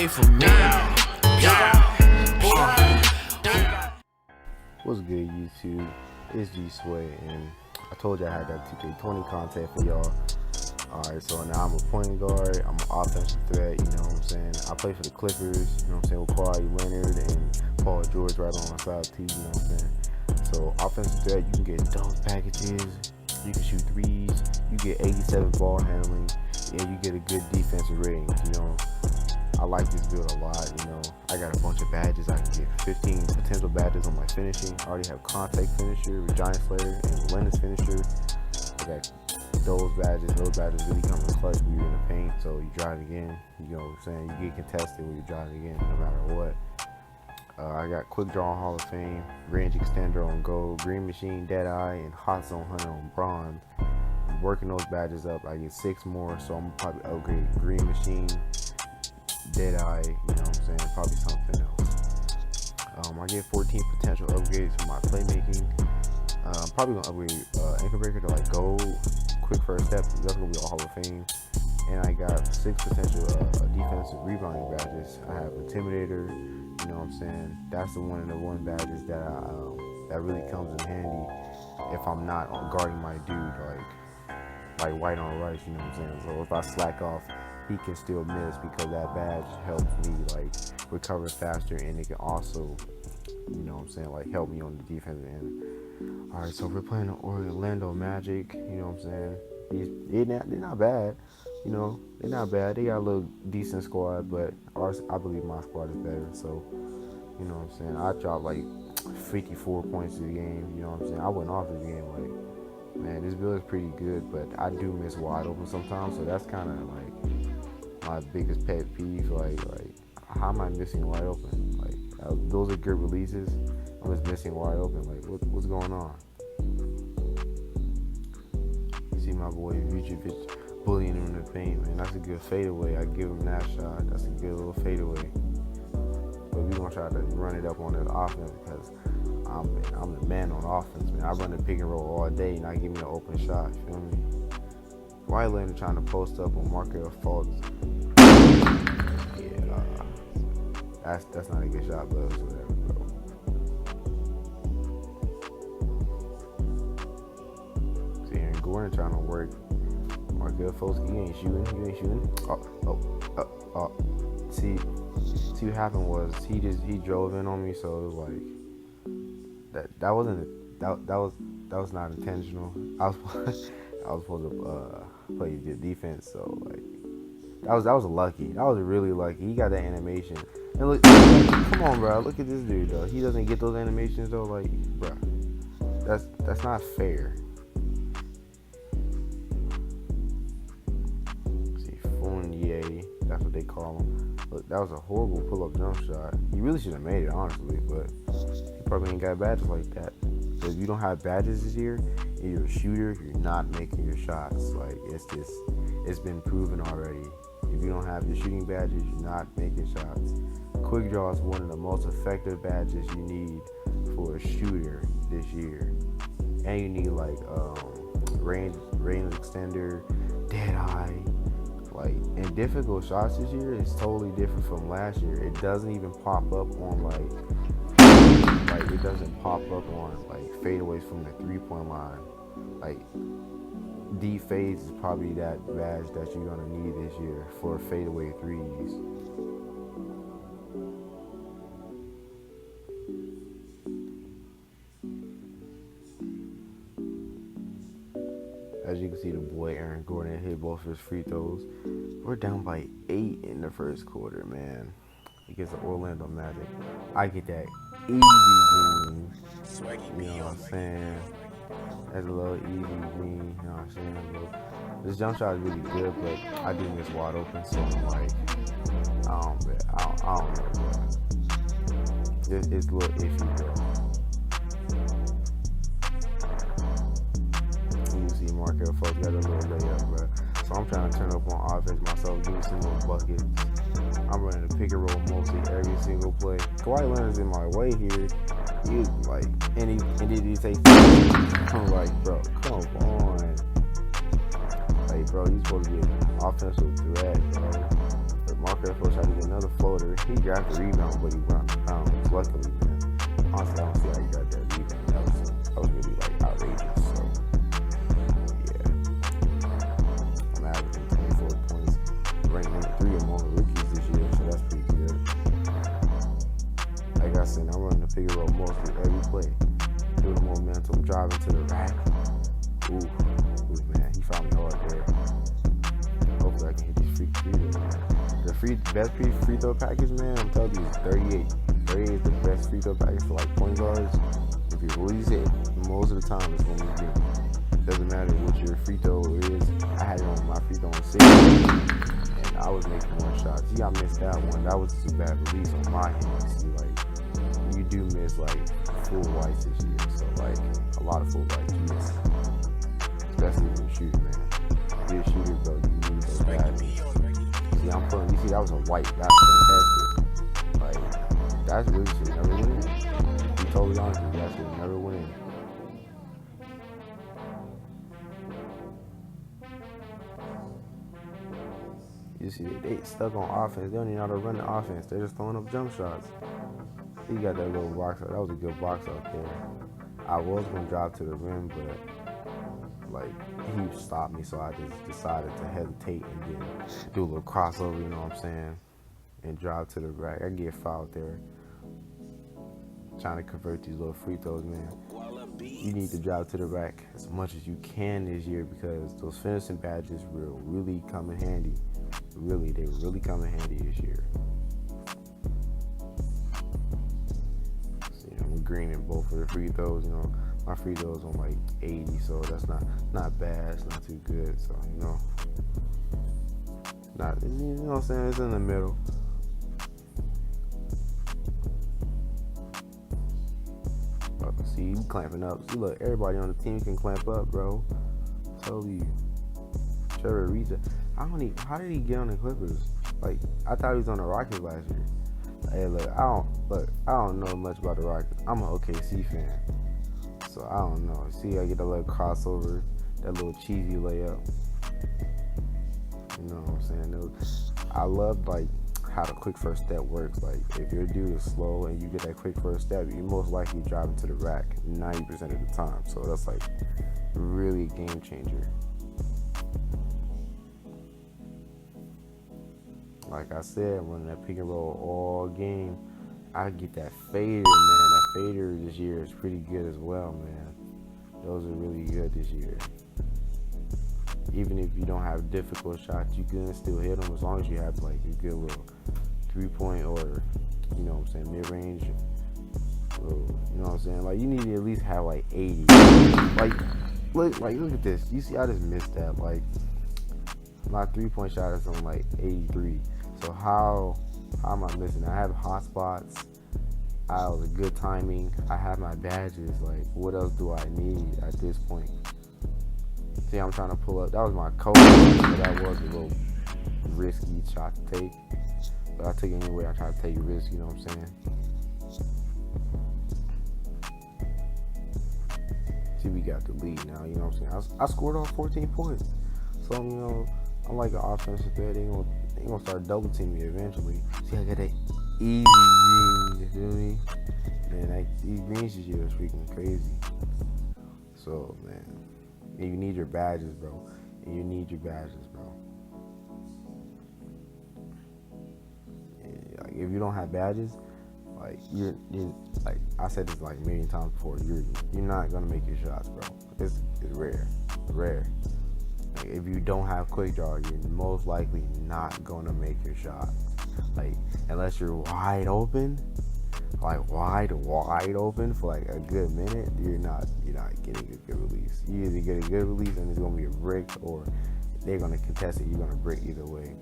wait for me. What's good, YouTube? It's G Sway, and I told you I had that 2K20 content for y'all. Alright, so now I'm a point guard, I'm an offensive threat, you know what I'm saying? I play for the Clippers, you know what I'm saying, with Kawhi Leonard and Paul George right on my side too, you know what I'm saying? So offensive threat, you can get dunk packages, you can shoot threes, you get 87 ball handling, and you get a good defensive rating, you know? I like this build a lot, you know. I got a bunch of badges. I can get 15 potential badges on my finishing. I already have contact finisher, giant slayer, and relentless finisher. I got those badges. Those badges really come in clutch when you're in the paint. So you drive again, you know what I'm saying? You get contested when you drive again, no matter what. I got quick draw on Hall of Fame, range extender on gold, green machine, dead eye, and hot zone hunter on bronze. I'm working those badges up. I get 6 more, so I'm probably upgrade green machine, dead eye, you know what I'm saying, probably something else. I get 14 potential upgrades for my playmaking. I'm probably gonna upgrade anchor breaker to like gold, quick first step, that's gonna be all Hall of Fame. And I got 6 potential defensive rebounding badges. I have intimidator, you know what I'm saying, that's the one badges that that really comes in handy if I'm not guarding my dude like white on rice, you know what I'm saying. So if I slack off, he can still miss because that badge helps me like recover faster, and it can also, you know what I'm saying, like help me on the defensive end. Alright, so we're playing the Orlando Magic, you know what I'm saying. They're not bad, you know, they're not bad. They got a little decent squad, but I believe my squad is better. So, you know what I'm saying, I dropped like 54 points in the game, you know what I'm saying. I went off this game like, man, this build is pretty good, but I do miss wide open sometimes, so that's kind of like my biggest pet peeve. Like how am I missing wide open? Like those are good releases, I'm just missing wide open. Like what's going on? You see my boy Pewdiepie bullying him in the paint, man. That's a good fadeaway. I give him that shot. That's a good little fadeaway. But we're gonna try to run it up on this offense because I'm the man on offense, man. I run the pick and roll all day, and I give me an open shot. You feel me? Kawhi Leonard trying to post up on Markel Fultz. Yeah, that's not a good shot, but it's whatever, bro. See, Aaron Gordon trying to work. Markel Fultz, you ain't shooting. Oh. See what happened was he drove in on me, so it was like that was not intentional. I was supposed to play the defense, so like that was lucky. That was really lucky. He got that animation. And look, come on, bro. Look at this dude though. He doesn't get those animations though. Like, bro, that's not fair. See, Fournier, that's what they call him. Look, that was a horrible pull-up jump shot. He really should have made it, honestly, but he probably ain't got badges like that. So if you don't have badges this year and you're a shooter, you're not making your shots. Like, it's been proven already. If you don't have your shooting badges, you're not making shots. Quick draw is one of the most effective badges you need for a shooter this year. And you need like range extender, dead eye. Like, and difficult shots this year is totally different from last year. It doesn't even pop up on like it doesn't pop up on like fadeaways from the 3-point line. Like, deep fades is probably that badge that you're gonna need this year for fadeaway threes. As you can see, the boy Aaron Gordon hit both his free throws. We're down by 8 in the first quarter, man. Against the Orlando Magic. I get that easy win. You know what I'm saying? That's a little easy win. You know what I'm saying? This jump shot is really good, but I do miss wide open, so I'm like, I don't know, bro. It's a little iffy, bro. You see Markel Fultz got a little layup, bro. So I'm trying to turn up on offense myself, give me some more buckets. I'm running the pick and roll mostly every single play. Kawhi Leonard's in my way here. He like, and did he say? I'm like, bro, come on. Like, bro, he's supposed to be an offensive threat, bro. But Marco tried to get another floater. He grabbed the rebound, but he bounced. Luckily, man. Honestly, I don't see how he got that rebound. That was really like outrageous. So yeah, I'm averaging 24 points, ranked number 3 among the rookies this year, so that's pretty good. Like I said, I'm running the pick and roll mostly every play. Do the momentum, driving to the rack. Ooh, man, he found me hard there. Hopefully I can hit these free throws, man. The best free throw package, man, I'm telling you, is 38. 38 is the best free throw package for like point guards. If you release it, most of the time it's going to be green. Doesn't matter what your free throw is. I had it on my free throw on 6, and I was making more shots. Yeah, I missed that one. That was just a bad release on my hands. See, like, you do miss like full whites this year, so like a lot of full whites you miss, especially if you're a shooter, man. If you're a shooter, bro, you need those bad. See, I'm pulling. You see, that was a white. That's fantastic. Like, that's really shit. Never win. To be totally honest with you, that shit never win. You see, they stuck on offense. They don't even know how to run the offense. They're just throwing up jump shots. He got that little box out. That was a good box out there. I was gonna drive to the rim, but like he stopped me, so I just decided to hesitate and then do a little crossover. You know what I'm saying? And drive to the rack. I get fouled there. Trying to convert these little free throws, man. You need to drive to the rack as much as you can this year because those finishing badges will really come in handy. Really, they really come in handy this year. So, I'm green in both of the free throws. You know, my free throws on like 80, so that's not bad. It's not too good. So you know what I'm saying? It's in the middle. See, you clamping up. See, look, everybody on the team can clamp up, bro. I told you. Trevor Ariza. How did he get on the Clippers? Like, I thought he was on the Rockets last year. Hey, look, I don't know much about the Rockets. I'm an OKC fan, so I don't know. See, I get a little crossover, that little cheesy layup. You know what I'm saying? I love like how the quick first step works. Like, if your dude is slow and you get that quick first step, you most likely drive into the rack 90% of the time. So that's like really a game changer. Like I said, running that pick and roll all game, I get that fader, man. That fader this year is pretty good as well, man. Those are really good this year. Even if you don't have difficult shots, you can still hit them as long as you have like a good little 3-point or, you know what I'm saying, mid-range. You know what I'm saying? Like, you need to at least have like 80. Look at this. You see, I just missed that. Like, my 3-point shot is on like 83. So how am I missing? I have hot spots. I have a good timing. I have my badges. Like, what else do I need at this point? See, I'm trying to pull up. That was my coach, but that was a little risky shot to take. But I took it anyway. I try to take a risk, you know what I'm saying? See, we got the lead now, you know what I'm saying? I scored off 14 points. So, you know, I'm like an offensive player. They gonna start double teaming me eventually. See, I got that easy green, you feel me? Man, these greens this year is freaking crazy. So, man. And you need your badges, bro. And you need your badges, bro. And, like, if you don't have badges, like you're like I said this like a million times before, you're not gonna make your shots, bro. It's rare. Like, if you don't have quick draw, you're most likely not gonna make your shots. Like, unless you're wide open, like wide open for like a good minute, you're not getting a good release. You either get a good release and it's gonna be a brick, or they're gonna contest it. You're gonna break either way.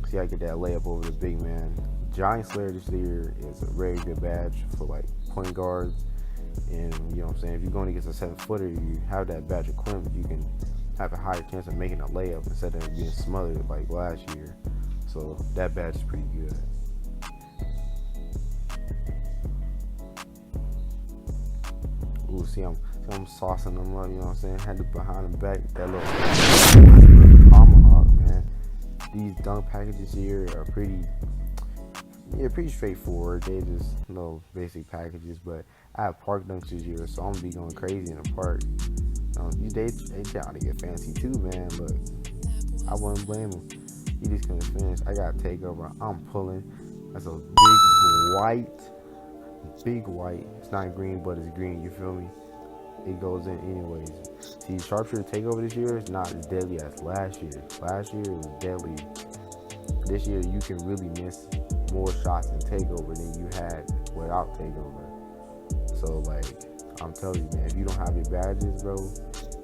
See, I get that layup over the big man. Giant Slayer this year is a very good badge for like point guards, and you know what I'm saying. If you're going against a 7-footer, you have that badge equipped, you can have a higher chance of making a layup instead of being smothered like last year. So that badge is pretty good. Ooh, see, I'm saucing them up, you know what I'm saying? Had to behind the back, that little tomahawk, man. these dunk packages here are pretty straightforward. They just basic packages, but I have park dunks this year, so I'm gonna be going crazy in the park. They trying to get fancy too, man. Look, I wouldn't blame them. He just couldn't finish. I got takeover. I'm pulling. That's a big white. It's not green, but it's green. You feel me? It goes in anyways. See, sharpshooter takeover this year is not as deadly as last year. Last year it was deadly. This year you can really miss more shots in takeover than you had without takeover. So like, I'm telling you, man, if you don't have your badges, bro,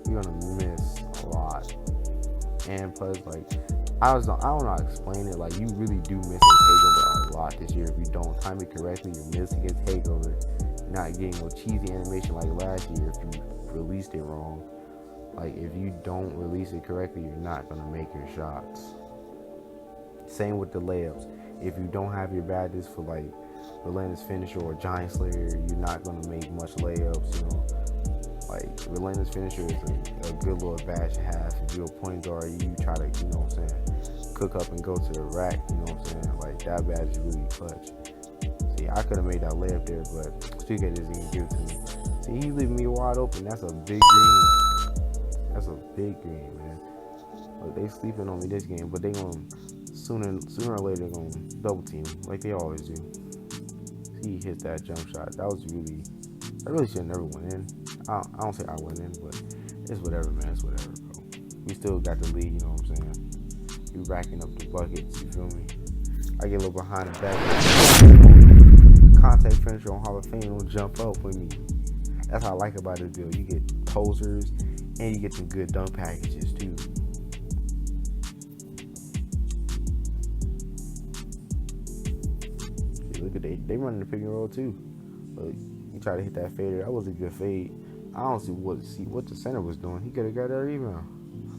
you're gonna miss a lot. And plus, like, I don't know how to explain it. Like, you really do miss a takeover a lot this year. If you don't time it correctly, you're missing a takeover. You're not getting a cheesy animation like last year if you released it wrong. Like, if you don't release it correctly, you're not gonna make your shots. Same with the layups. If you don't have your badges for like relentless finisher or giant slayer, you're not gonna make much layups. You know, like relentless finisher is a good little badge to have. If you're a point guard, you try to, you know what I'm saying, cook up and go to the rack. You know what I'm saying? Like, that badge is really clutch. See, I could have made that layup there, but Stuka just didn't give it to me. See, he's leaving me wide open. That's a big green. That's a big green, man. Look, they sleeping on me this game, but they gonna sooner or later they're gonna double team like they always do. He hit that jump shot. That really should never went in. I don't say I went in, but it's whatever, man. It's whatever, bro. We still got the lead, you know what I'm saying? We racking up the buckets, you feel me? I get a little behind the back. Contact finisher on Hall of Fame don't jump up with me. That's what I like about this build. You get posers and you get some good dunk packages too. Look at they running the pick and roll too. Look, he tried to hit that fader. That was a good fade. I don't see what the center was doing. He could have got that rebound.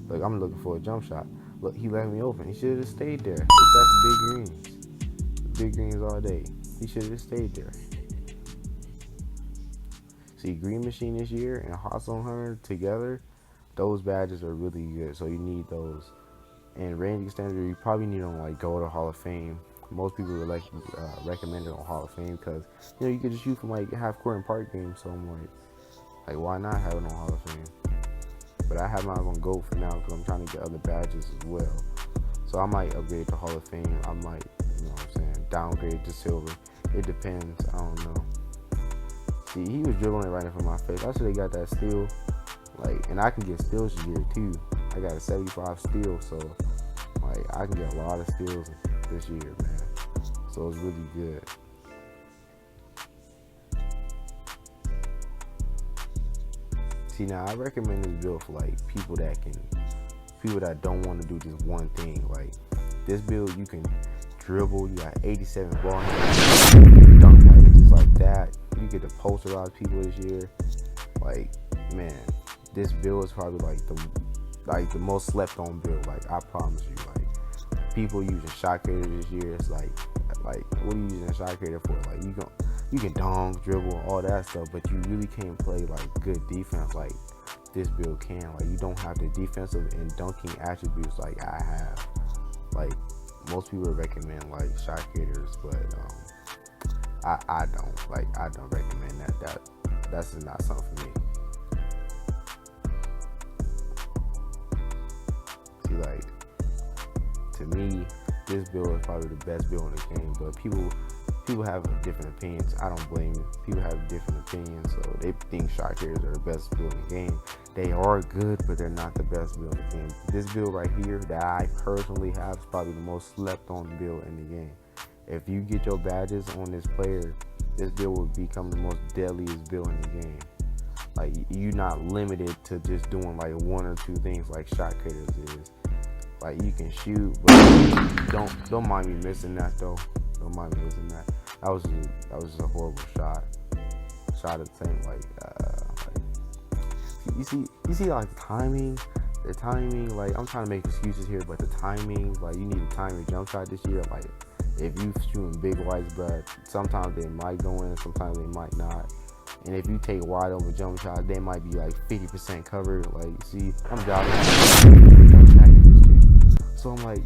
Look, I'm looking for a jump shot. Look, he left me open. He should have stayed there. That's big greens. Big greens all day. He should have stayed there. See, Green Machine this year and Hot Zone Hunter together, those badges are really good. So you need those. And range extender, you probably need them like go to Hall of Fame. Most people would recommend it on Hall of Fame because, you know, you could just shoot from like half court and park games. So I'm like, why not have it on Hall of Fame? But I have mine on GOAT for now because I'm trying to get other badges as well. So I might upgrade to Hall of Fame. I might, you know what I'm saying, downgrade to silver. It depends. I don't know. See, he was dribbling it right in front of my face. I should have got that steal. Like, and I can get steals this year too. I got a 75 steal, so like I can get a lot of steals this year, man. So it's really good. See, now I recommend this build for like people that don't want to do just one thing. Like this build, you can dribble. You got 87 ball handles, dunk packages like that. You get to posterize people this year. Like, man, this build is probably like the most slept on build. Like, I promise you. Like, people using shot creator this year. It's like what are you using a shot creator for? Like, you can dunk, dribble, all that stuff, but you really can't play like good defense like this build can. Like, you don't have the defensive and dunking attributes like I have. Like, most people recommend like shot creators, but I don't. Like, I don't recommend that. That's just not something for me. See, like, to me, this build is probably the best build in the game, but people have different opinions. I don't blame you. People have different opinions, so they think shot creators are the best build in the game. They are good, but they're not the best build in the game. This build right here that I personally have is probably the most slept on build in the game. If you get your badges on this player, this build will become the most deadliest build in the game. Like, you're not limited to just doing like one or two things like shot creators is. Like, you can shoot, but don't mind me missing that though. Don't mind me missing that. That was just a horrible shot. Shot at the same you see like the timing. Like, I'm trying to make excuses here, but the timing, like, you need to time your jump shot this year. Like, if you shooting big whites, but sometimes they might go in, sometimes they might not. And if you take wide open jump shots, they might be like 50% covered. Like, see, I'm dropping. So I'm like,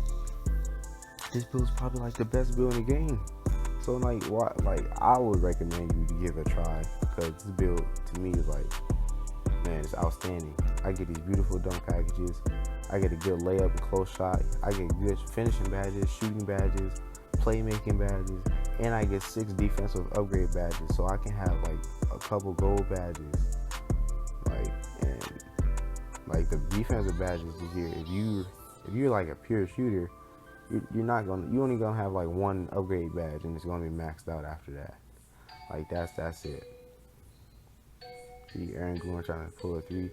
this build is probably like the best build in the game. So like, what? Like, I would recommend you to give it a try, because this build to me is like, man, it's outstanding. I get these beautiful dunk packages. I get a good layup and close shot. I get good finishing badges, shooting badges, playmaking badges, and I get 6 defensive upgrade badges. So I can have like a couple gold badges. Like, and like the defensive badges this year, if you're like a pure shooter, you only gonna have like 1 upgrade badge, and it's gonna be maxed out after that. Like, that's it. See Aaron Gordon trying to pull a 3.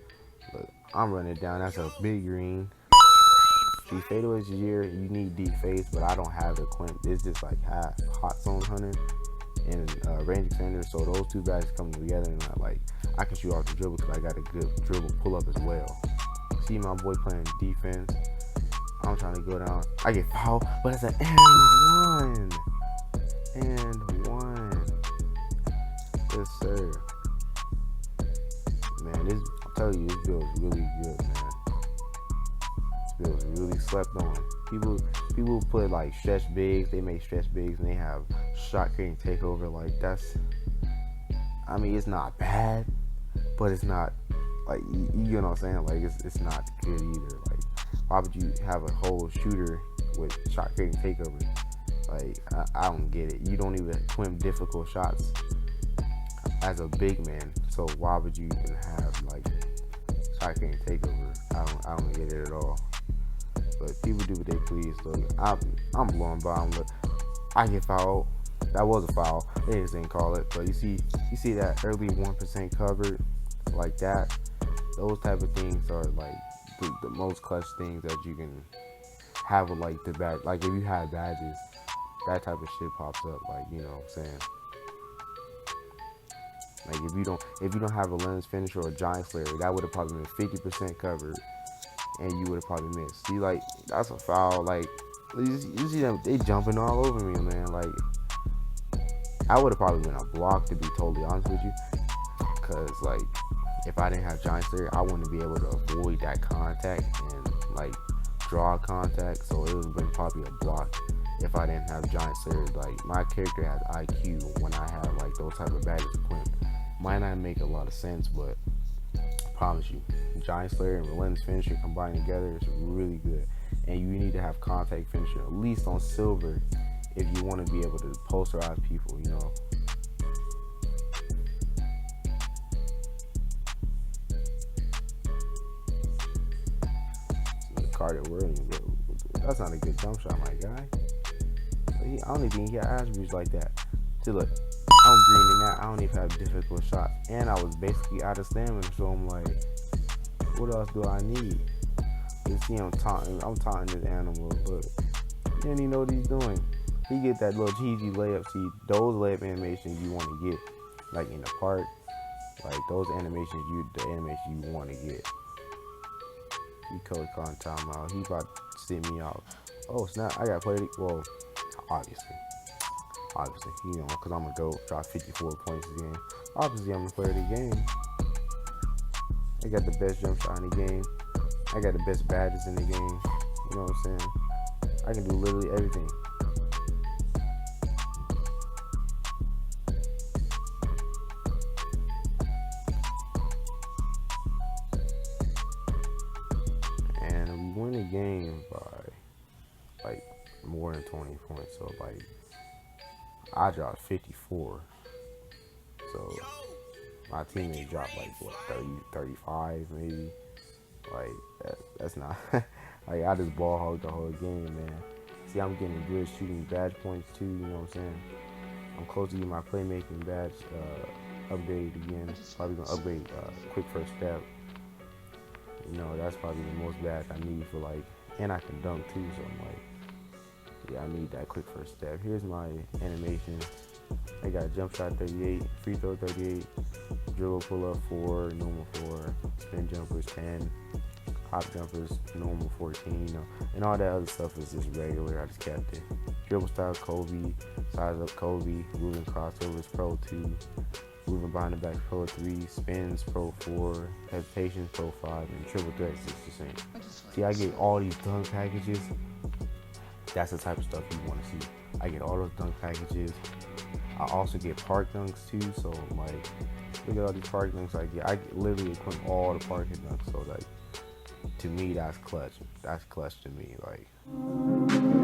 Look, I'm running it down. That's a big green. See, fadeaways this year, you need deep face, but I don't have it equipped. It's just like hot zone hunter and range extender. So those 2 badges come together, and I can shoot off the dribble because I got a good dribble pull up as well. See my boy playing defense. I'm trying to go down. I get fouled, but it's an and 1. Yes, sir. Man, I'm telling you, this build is really good, man. This build is really slept on. People put like stretch bigs. They make stretch bigs, and they have shot creating takeover. Like, I mean, it's not bad, but it's not like, you know what I'm saying? Like, it's not good either. Like, why would you have a whole shooter with shot creating takeover? Like, I don't get it. You don't even equip difficult shots as a big man, so why would you even have like shot creating takeover? I don't get it at all. But people do what they please. So I'm blowing by them. Look, I get fouled. That was a foul. They just didn't call it. But you see that early 1% covered like that. Those type of things are like the most clutch things that you can have with like the badge. Like, if you have badges, that type of shit pops up. Like, you know what I'm saying? Like, if you don't have a lens finisher or a giant slayer, that would have probably been 50% covered, and you would have probably missed. See, like, that's a foul. Like, you see them, they jumping all over me, man. Like, I would have probably been a block, to be totally honest with you, because like, if I didn't have giant slayer, I wouldn't be able to avoid that contact and like draw contact. So it would have been probably a block if I didn't have giant slayer. Like, my character has IQ when I have like those type of badges equipped. Might not make a lot of sense, but I promise you, giant slayer and relentless finisher combined together is really good. And you need to have contact finisher at least on silver if you want to be able to posterize people, you know. Carter Williams, that's not a good jump shot, my guy. I don't even think he got attributes like that. See, look, I'm green in that. I don't even have difficult shots, and I was basically out of stamina. So I'm like, what else do I need? You see, I'm taunting this animal. Look, he didn't even know what he's doing. He get that little cheesy layup. See, those layup animations you want to get, like in the park, like those animations you want to get. He coach calling timeout. He about to sit me out. Oh snap! I got played. Well, obviously, you know, because I'm gonna go drop 54 points this game. Obviously, I'm the player of the game. I got the best jump shot in the game. I got the best badges in the game. You know what I'm saying? I can do literally everything. And we win the game by like more than 20 points. So like, I dropped 54. So my teammate dropped like what, 30, 35 maybe. Like that's not like, I just ball hogged the whole game, man. See, I'm getting good shooting badge points too, you know what I'm saying? I'm close to getting my playmaking badge upgrade again. Probably gonna upgrade quick first step. You know, that's probably the most badge I need for like, and I can dunk too, so I'm like, yeah, I need that quick first step. Here's my animation. I got jump shot 38, free throw 38, dribble pull up 4, normal 4, spin jumpers 10, hop jumpers normal 14, you know, and all that other stuff is just regular. I just kept it. Dribble style Kobe, size up Kobe, moving crossovers Pro 2, moving behind the back Pro 3, spins Pro 4, hesitations Pro 5, and triple threats is the same. See, I get all these dunk packages That's the type of stuff you want to see. I get all those dunk packages. I also get park dunks too. So like, look at all these park dunks. Like, I literally equip all the parking dunks. So like, to me, that's clutch. That's clutch to me. Like.